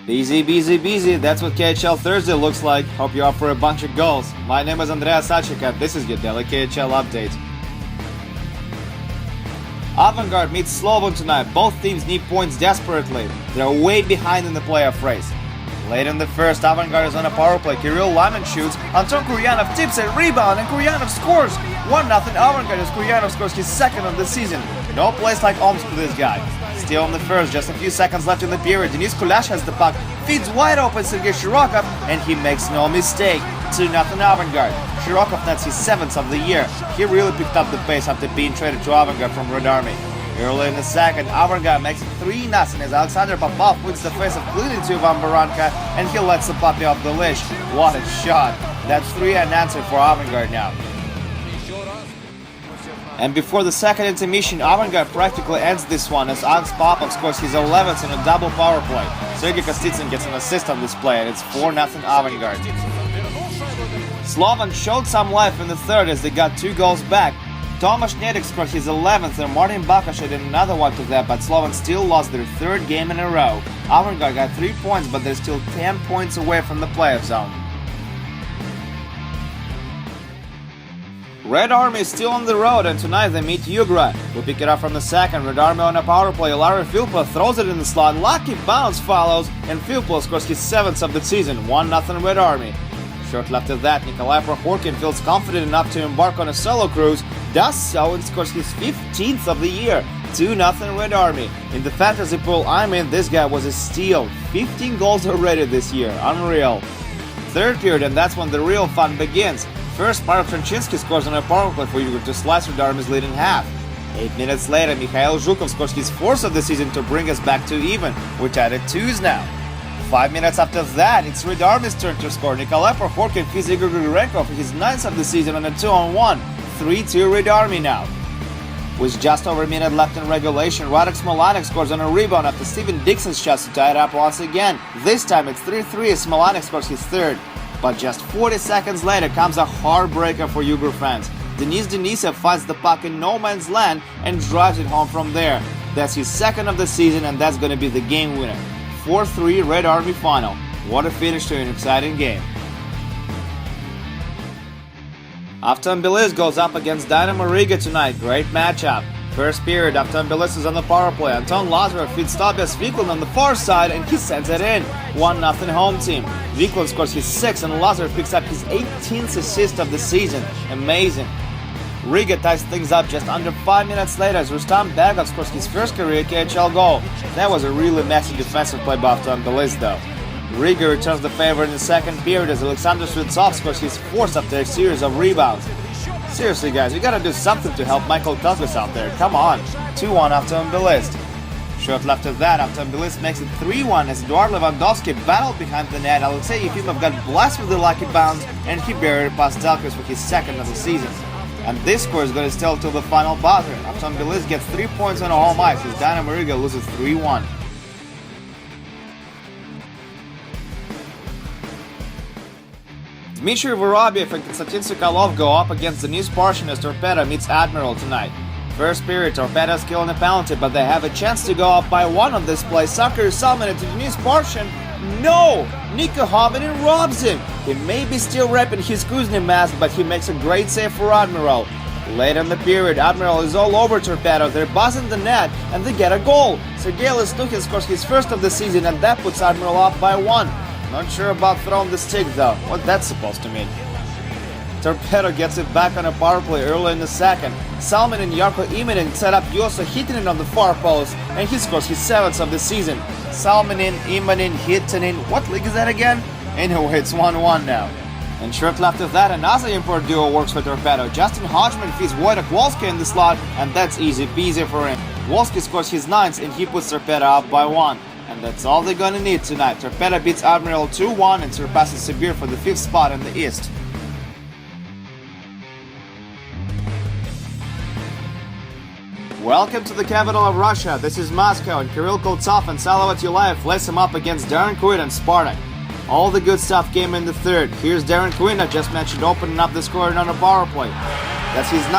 Busy, busy, busy. That's what KHL Thursday looks like. Hope you're up for a bunch of goals. My name is Andreas Sachika. This is your daily KHL update. Avangard meets Slovan tonight. Both teams need points desperately. They're way behind in the playoff race. Late in the first, Avangard is on a power play. Kirill Lyman shoots. Anton Kuryanov tips a rebound and Kuryanov scores. 1-0 Avangard as Kuryanov scores his second of the season. No place like Omsk for this guy. Still in the first, just a few seconds left in the period. Denis Kulash has the puck, feeds wide open Sergei Shirokov, and he makes no mistake. 2-0 Avangard. Shirokov nets his 7th of the year. He really picked up the pace after being traded to Avangard from Red Army. Early in the second, Avangard makes it 3-0 as Alexander Popov wins the face of clearly to Ivan Baranka, and he lets the puppy off the leash. What a shot! That's 3-0 answer for Avangard now. And before the second intermission, Avangard practically ends this one as Alex Popov scores his 11th in a double power play. Sergei Kostitsyn gets an assist on this play, and it's 4-0 Avangard. Slovan showed some life in the third as they got 2 goals back. Tomasz Nedek scored his 11th and Martin Bakash added another one to that, but Slovan still lost their 3rd game in a row. Avangard got 3 points, but they're still 10 points away from the playoff zone. Red Army is still on the road, and tonight they meet Yugra. We pick it up from the second. Red Army on a power play. Larry Filippo throws it in the slot. Lucky bounce follows, and Filippo scores his 7th of the season. 1-0 Red Army. Shortly after that, Nikolai Prokhorkin feels confident enough to embark on a solo cruise, does so and scores his 15th of the year. 2-0 Red Army. In the fantasy pool I'm in, this guy was a steal. 15 goals already this year. Unreal. Third period, and that's when the real fun begins. First, Marek Franchinsky scores on a power play for Yugra to slice Red Army's lead in half. 8 minutes later, Mikhail Zhukov scores his 4th of the season to bring us back to even. We're tied at 2s now. 5 minutes after that, it's Red Army's turn to score. Nikolai Prokhorkin feeds Igor Grigorenko for his 9th of the season on a 2-on-1. 3-2 Red Army now. With just over a minute left in regulation, Radek Smolanek scores on a rebound after Steven Dixon's shots to tie it up once again. This time it's 3-3 as Smolanek scores his 3rd. But just 40 seconds later comes a heartbreaker for Yugra fans. Denis Denisev finds the puck in no man's land and drives it home from there. That's his 2nd of the season, and that's going to be the game winner. 4-3 Red Army final. What a finish to an exciting game. Afton Tbilisi goes up against Dynamo Riga tonight. Great matchup. First period, Afton Tbilisi is on the power play. Anton Lazarov feeds Tobias Wiklund on the far side and he sends it in. 1-0 home team. Wiklund scores his 6th and Lazarov picks up his 18th assist of the season. Amazing. Riga ties things up just under 5 minutes later as Rustam Bagov scores his 1st career KHL goal. That was a really messy defensive play by Afton Tbilisi though. Riga returns the favor in the second period as Alexander Svitsov scores his 4th after a series of rebounds. Seriously guys, we gotta do something to help Michael Kuzmas out there, come on. 2-1 Afton Tbilisi. Shortly after that, Afton Tbilisi makes it 3-1 as Eduard Lewandowski battled behind the net. Alexei Yefimov got blessed with the lucky bounce and he buried it past Delkis for his 2nd of the season. And this score is going to stay till the final buzzer. Afton Tbilisi gets 3 points on a home ice as Dynamo Riga loses 3-1. Dmitry Vorobyev and Konstantin Sokolov go up against Denis Parshin as Torpedo meets Admiral tonight. First period, Torpedo's killing a penalty, but they have a chance to go up by 1 on this play. Sakar Salmanen to Denis Parshin. No! Niko Hominin robs him! He may be still wrapping his Kuzny mask, but he makes a great save for Admiral. Late in the period, Admiral is all over Torpedo. They're buzzing the net, and they get a goal. Sergei Lesnukin scores his 1st of the season, and that puts Admiral up by 1. Not sure about throwing the stick though, what that's supposed to mean. Torpedo gets it back on a power play early in the second. Salman and Yarko Imanin set up Yoso Hitinin on the far post, and he scores his 7th of the season. Salmanin, Imanin, Hitinin, what league is that again? Anyway, it's 1-1 now. And shortly after that, another import duo works for Torpedo. Justin Hodgman feeds Wojtek Wolski in the slot, and that's easy peasy for him. Wolski scores his 9th, and he puts Torpedo up by 1. And that's all they're gonna need tonight. Torpedo beats Admiral 2-1 and surpasses Sibir for the 5th spot in the East. Welcome to the capital of Russia. This is Moscow, and Kirill Koltsov and Salavat Yulayev lace him up against Darren Quinn and Spartak. All the good stuff came in the third. Here's Darren Quinn, I just mentioned, opening up the scoring on a power play. That's his 9th.